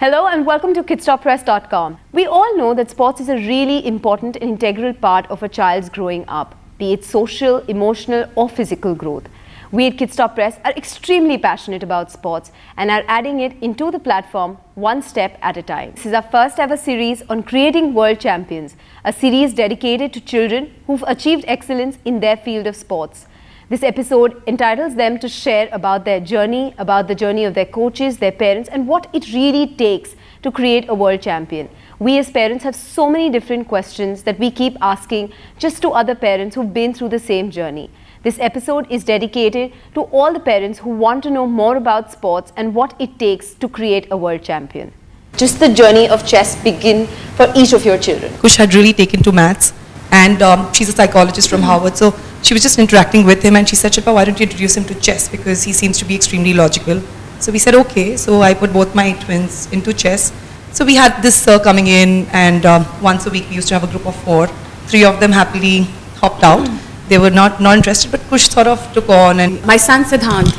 Hello and welcome to Kidsstoppress.com. We all know that sports is a really important and integral part of a child's growing up, be it social, emotional or physical growth. We at Kidsstoppress are extremely passionate about sports and are adding it into the platform one step at a time. This is our first ever series on creating world champions, a series dedicated to children who've achieved excellence in their field of sports. This episode entitles them to share about their journey, about the journey of their coaches, their parents, and what it really takes to create a world champion. We as parents have so many different questions that we keep asking just to other parents who've been through the same journey. This episode is dedicated to all the parents who want to know more about sports and what it takes to create a world champion. Just the journey of chess begin for each of your children. Kush had really taken to maths, and she's a psychologist from Harvard, so she was just interacting with him and she said, Shipa, why don't you introduce him to chess, because he seems to be extremely logical. So we said okay, so I put both my twins into chess. So we had this coming in, and once a week we used to have a group of 4. 3 of them happily hopped out. They were not interested, but Kush sort of took on. And my son Siddhant,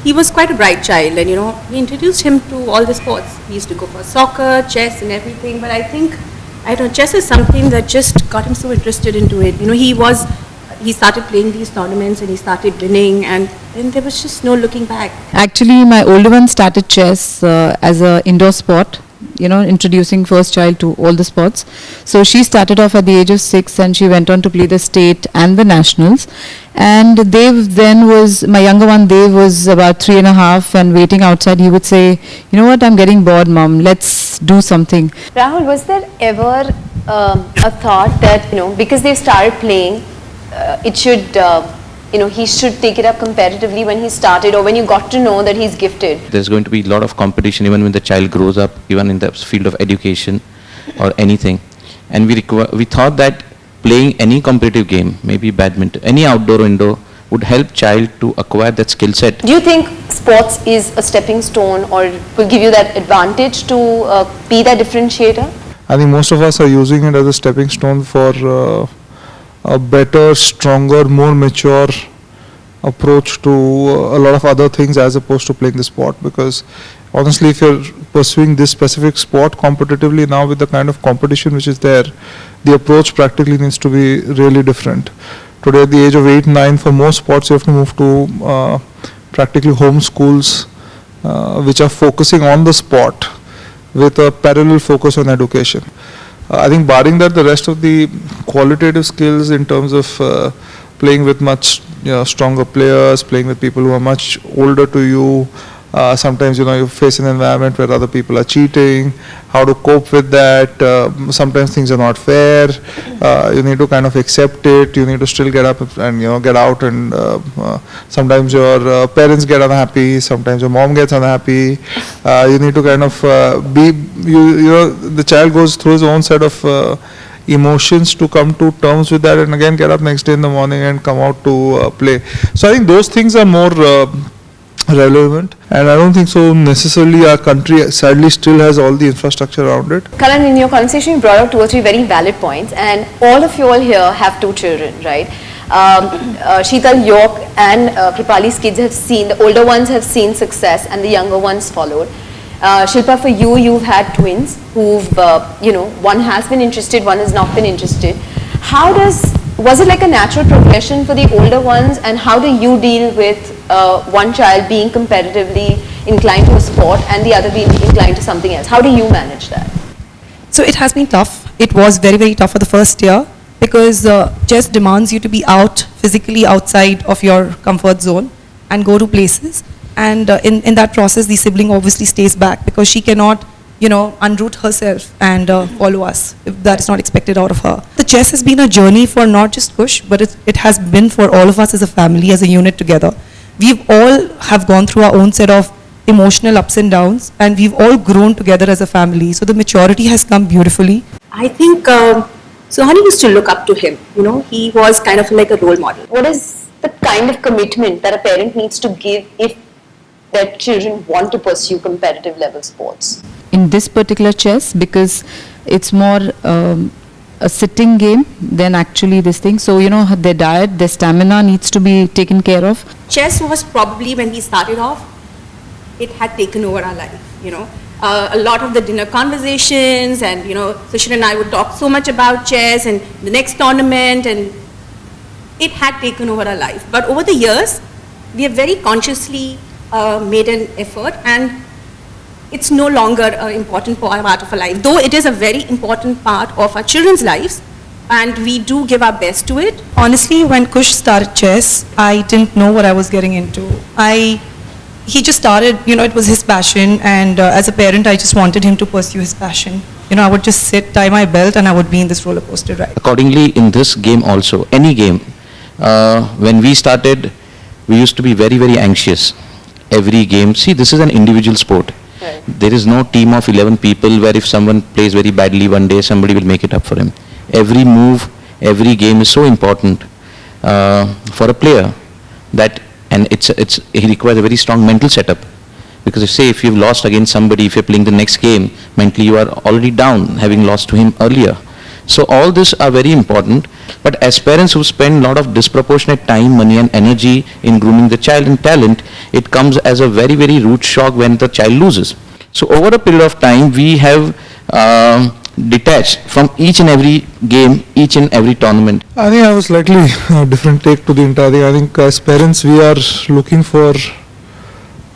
he was quite a bright child, and we introduced him to all the sports. He used to go for soccer, chess and everything, but I think chess is something that just got him so interested into it. He started playing these tournaments and he started winning, and then there was just no looking back. Actually, my older one started chess as an indoor sport, introducing first child to all the sports. So she started off at the age of 6 and she went on to play the state and the nationals. And my younger one, Dev, was about 3.5 and waiting outside. He would say, you know what, I'm getting bored, mom, let's do something. Rahul, was there ever a thought that, because they started playing, he should take it up competitively when he started, or when you got to know that he's gifted? There's going to be a lot of competition even when the child grows up, even in the field of education or anything. And we thought that playing any competitive game, maybe badminton, any outdoor or indoor, would help child to acquire that skill set. Do you think sports is a stepping stone, or will give you that advantage to be that differentiator? I think most of us are using it as a stepping stone for a better, stronger, more mature approach to a lot of other things as opposed to playing the sport. Because honestly, if you're pursuing this specific sport competitively now with the kind of competition which is there, the approach practically needs to be really different. Today at the age of 8, 9, for most sports you have to move to practically home schools which are focusing on the sport with a parallel focus on education. I think barring that, the rest of the qualitative skills in terms of playing with much stronger players, playing with people who are much older to you, sometimes you face an environment where other people are cheating, how to cope with that. Sometimes things are not fair, you need to kind of accept it, you need to still get up and get out, and sometimes your parents get unhappy, sometimes your mom gets unhappy. You need to kind of the child goes through his own set of emotions to come to terms with that, and again get up next day in the morning and come out to play. So I think those things are more relevant, and I don't think so necessarily our country sadly still has all the infrastructure around it. Karan, in your conversation you brought out 2 or 3 very valid points, and all of you all here have 2 children, right? Sheetal, York and Kripali's kids have seen, the older ones have seen success and the younger ones followed. Shilpa, for you've had twins who've, one has been interested, one has not been interested. Was it like a natural progression for the older ones, and how do you deal with one child being competitively inclined to a sport and the other being inclined to something else? How do you manage that? so it has been tough. It was very, very tough for the first year, because chess demands you to be out, physically outside of your comfort zone and go to places. And in that process, the sibling obviously stays back, because she cannot, unroot herself and follow us if that is not expected out of her. The chess has been a journey for not just Kush, but it has been for all of us as a family, as a unit together. We've all have gone through our own set of emotional ups and downs, and we've all grown together as a family. So the maturity has come beautifully. I think Suhani used to look up to him. He was kind of like a role model. What is the kind of commitment that a parent needs to give if their children want to pursue competitive level sports? In this particular chess, because it's more a sitting game than actually this thing. So, their diet, their stamina needs to be taken care of. Chess was probably, when we started off, it had taken over our life, a lot of the dinner conversations, and Sushil and I would talk so much about chess and the next tournament, and it had taken over our life. But over the years, we have very consciously made an effort, and it's no longer an important part of our life, though it is a very important part of our children's lives, and we do give our best to it. Honestly, when Kush started chess, I didn't know what I was getting into. He just started, it was his passion, and as a parent, I just wanted him to pursue his passion. I would just sit, tie my belt, and I would be in this roller coaster ride. Accordingly, in this game also, any game, when we started, we used to be very, very anxious. Every game, see, this is an individual sport. Right. There is no team of 11 people where if someone plays very badly one day, somebody will make it up for him. Every move, every game is so important for a player that, and he requires a very strong mental setup. Because if you've lost against somebody, if you're playing the next game, mentally you are already down, having lost to him earlier. So all this are very important, but as parents who spend a lot of disproportionate time, money and energy in grooming the child and talent, it comes as a very, very rude shock when the child loses. So over a period of time, we have detached from each and every game, each and every tournament. I think I have a slightly different take to the entire thing. I think as parents, we are looking for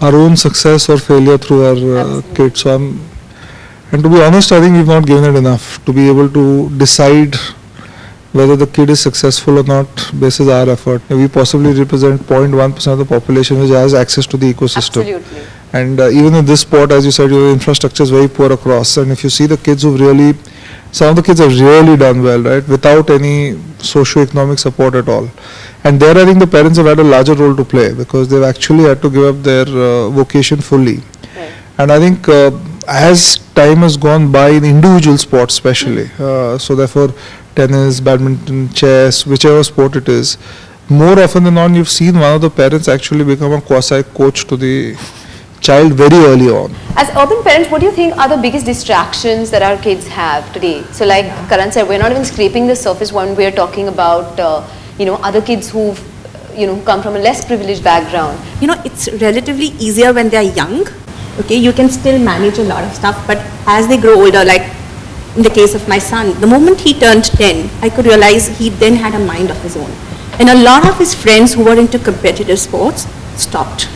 our own success or failure through our kids. So and to be honest, I think we've not given it enough to be able to decide whether the kid is successful or not basis our effort. We possibly represent 0.1% of the population which has access to the ecosystem. Absolutely. And even in this sport, as you said, your infrastructure is very poor across. And if you see the kids who've really, some of the kids have really done well, right, without any socio-economic support at all. And there I think the parents have had a larger role to play because they've actually had to give up their vocation fully. Right. And I think as time has gone by in individual sports especially, so therefore tennis, badminton, chess, whichever sport it is, more often than not you've seen one of the parents actually become a quasi-coach to the child very early on. As urban parents, what do you think are the biggest distractions that our kids have today? So like Karan said, we're not even scraping the surface when we're talking about other kids who've come from a less privileged background. It's relatively easier when they're young. Okay, you can still manage a lot of stuff, but as they grow older, like in the case of my son, the moment he turned 10, I could realize he then had a mind of his own. And a lot of his friends who were into competitive sports stopped.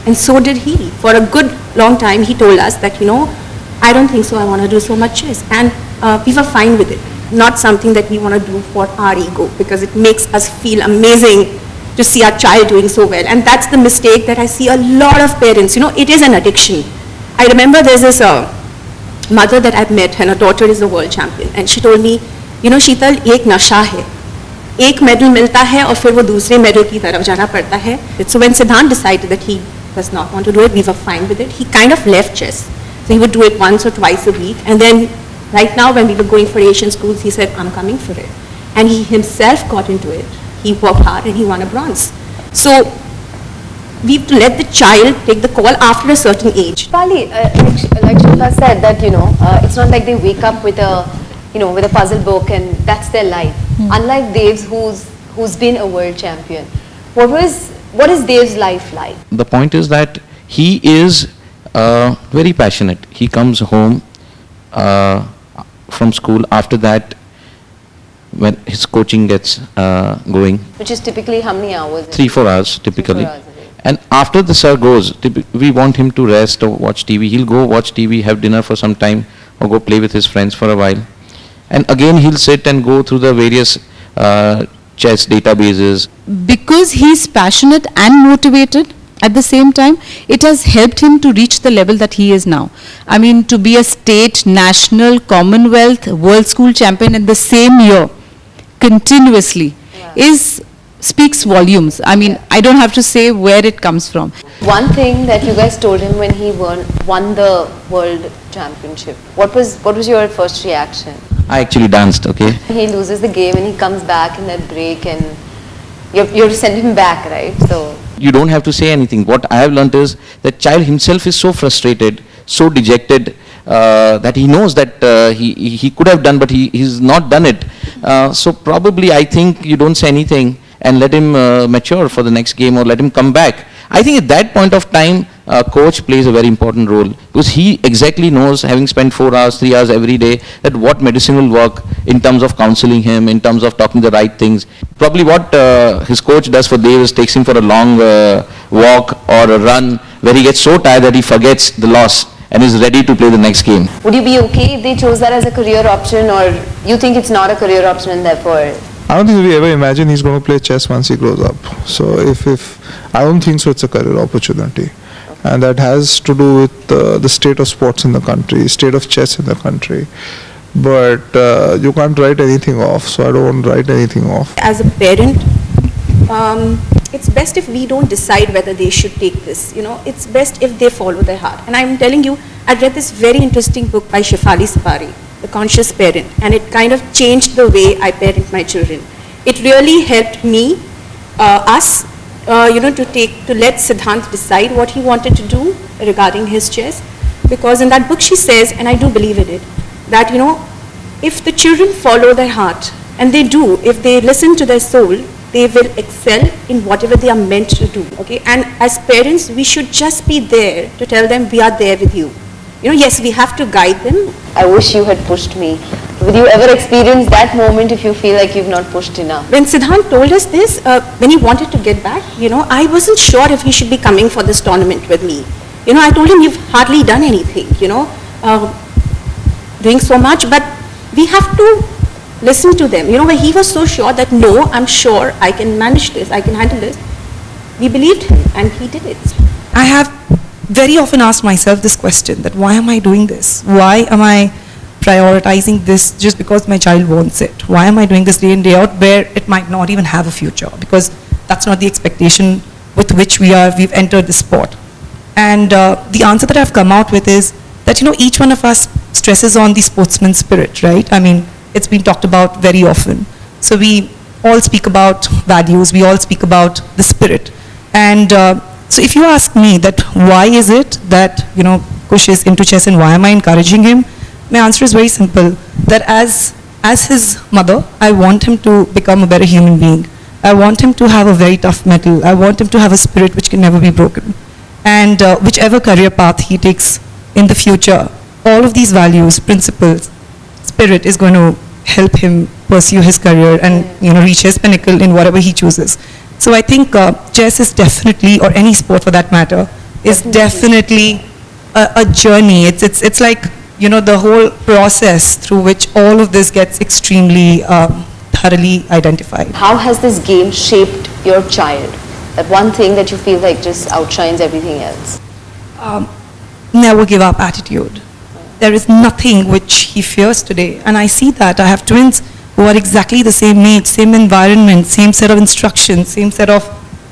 And so did he. For a good long time, he told us that, I don't think so, I want to do so much chess. And we were fine with it. Not something that we want to do for our ego, because it makes us feel amazing to see our child doing so well. And that's the mistake that I see a lot of parents. It is an addiction. I remember there's this mother that I've met, and her daughter is a world champion. And she told me, Sheetal, ek nasha hai. एक medal मिलता है और फिर वो दूसरे medal की तरफ जाना पड़ता है. So when Siddhant decided that he does not want to do it, we were fine with it. He kind of left chess. So he would do it once or twice a week. And then right now when we were going for Asian schools, he said, I'm coming for it. And he himself got into it. He worked hard and he won a bronze. So we have to let the child take the call after a certain age. Pali, like Shilpa said, that it's not like they wake up with a with a puzzle book and that's their life. Unlike Dev's, who's been a world champion, what is Dev's life like? The point is that he is very passionate. He comes home from school. After that, when his coaching gets going, Which is typically how many hours? 3-4 hours typically. 3-4 hours a day. And after the sir goes, we want him to rest or watch TV. He'll go watch TV, have dinner for some time, or go play with his friends for a while. And again he'll sit and go through the various chess databases. Because he's passionate and motivated at the same time, it has helped him to reach the level that he is now. I mean, to be a state, national, Commonwealth, world school champion in the same year, continuously, speaks volumes. I mean, I don't have to say where it comes from. One thing that you guys told him when he won the world championship, what was your first reaction? I actually danced, okay? He loses the game and he comes back in that break and you have to send him back, right? So You don't have to say anything. What I have learnt is that child himself is so frustrated, so dejected, that he knows that he could have done, but he's not done it. So probably I think you don't say anything and let him mature for the next game or let him come back. I think at that point of time, coach plays a very important role, because he exactly knows, having spent 4 hours, 3 hours every day, that what medicine will work in terms of counseling him, in terms of talking the right things. Probably what his coach does for Dave is takes him for a long walk or a run where he gets so tired that he forgets the loss and is ready to play the next game. Would you be okay if they chose that as a career option, or you think it's not a career option and therefore? I don't think we ever imagine he's going to play chess once he grows up. So if I don't think so, it's a career opportunity. And that has to do with the state of sports in the country, state of chess in the country. But you can't write anything off, so I don't want to write anything off. As a parent, it's best if we don't decide whether they should take this. It's best if they follow their heart. And I'm telling you, I read this very interesting book by Shefali Sapari, The Conscious Parent, and it kind of changed the way I parent my children. It really helped me, us, to let Siddhant decide what he wanted to do regarding his chess. Because in that book she says, and I do believe in it, that if the children follow their heart, and they do, if they listen to their soul, they will excel in whatever they are meant to do. Okay? And as parents, we should just be there to tell them we are there with you. Yes, we have to guide them. I wish you had pushed me. Will you ever experience that moment if you feel like you've not pushed enough? When Siddhant told us this, when he wanted to get back, I wasn't sure if he should be coming for this tournament with me. I told him, you've hardly done anything, doing so much, but we have to listen to them. When he was so sure that, no, I'm sure I can manage this, I can handle this, we believed him and he did it. I have very often asked myself this question, that why am I doing this? Why am I prioritizing this just because my child wants it? Why am I doing this day in, day out where it might not even have a future? Because that's not the expectation with which we've entered the sport. And the answer that I've come out with is that, each one of us stresses on the sportsman spirit, right? I mean, it's been talked about very often. So we all speak about values, we all speak about the spirit. And so if you ask me that why is it that, Kush is into chess and why am I encouraging him? My answer is very simple, that as his mother, I want him to become a better human being. I want him to have a very tough mettle. I want him to have a spirit which can never be broken. And whichever career path he takes in the future, all of these values, principles, spirit is going to help him pursue his career and reach his pinnacle in whatever he chooses. So I think chess is definitely, or any sport for that matter, is definitely a journey. It's like, the whole process through which all of this gets extremely thoroughly identified. How has this game shaped your child? That one thing that you feel like just outshines everything else? Never give up attitude. There is nothing which he fears today. And I see that. I have twins who are exactly the same age, same environment, same set of instructions, same set of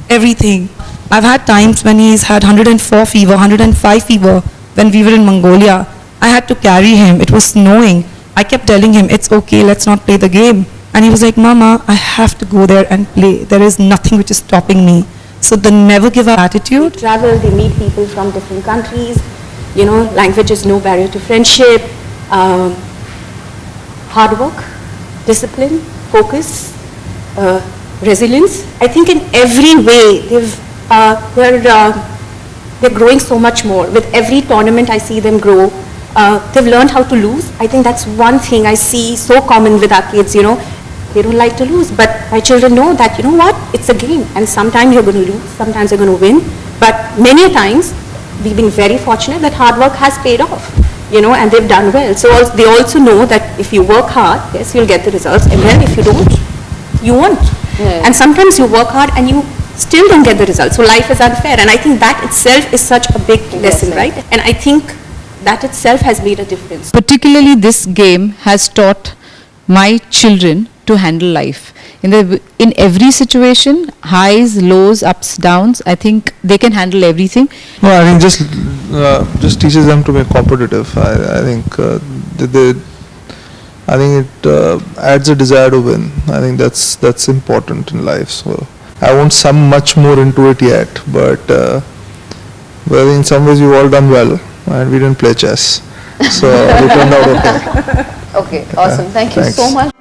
everything. I've had times when he's had 104 fever, 105 fever. When we were in Mongolia, I had to carry him. It was snowing. I kept telling him, it's okay, let's not play the game. And he was like, Mama, I have to go there and play. There is nothing which is stopping me. So the never give up attitude. They travel, they meet people from different countries. Language is no barrier to friendship. Hard work, discipline, focus, resilience. I think in every way they're growing so much more. With every tournament I see them grow. They've learned how to lose. I think that's one thing I see so common with our kids, They don't like to lose, but my children know that, what, it's a game, and sometimes you're going to lose, sometimes you're going to win, but many times we've been very fortunate that hard work has paid off, and they've done well. So they also know that if you work hard, yes, you'll get the results, and then if you don't, you won't. Yeah. And sometimes you work hard and you still don't get the results, so life is unfair, and I think that itself is such a big lesson, right? And I think that itself has made a difference. Particularly this game has taught my children to handle life. In every situation, highs, lows, ups, downs, I think they can handle everything. No, I think just teaches them to be competitive. I think it adds a desire to win. I think that's important in life. So I won't sum much more into it yet, but in some ways we've all done well, and we didn't play chess, so we turned out okay. Okay, awesome. Thank you Thanks. so much.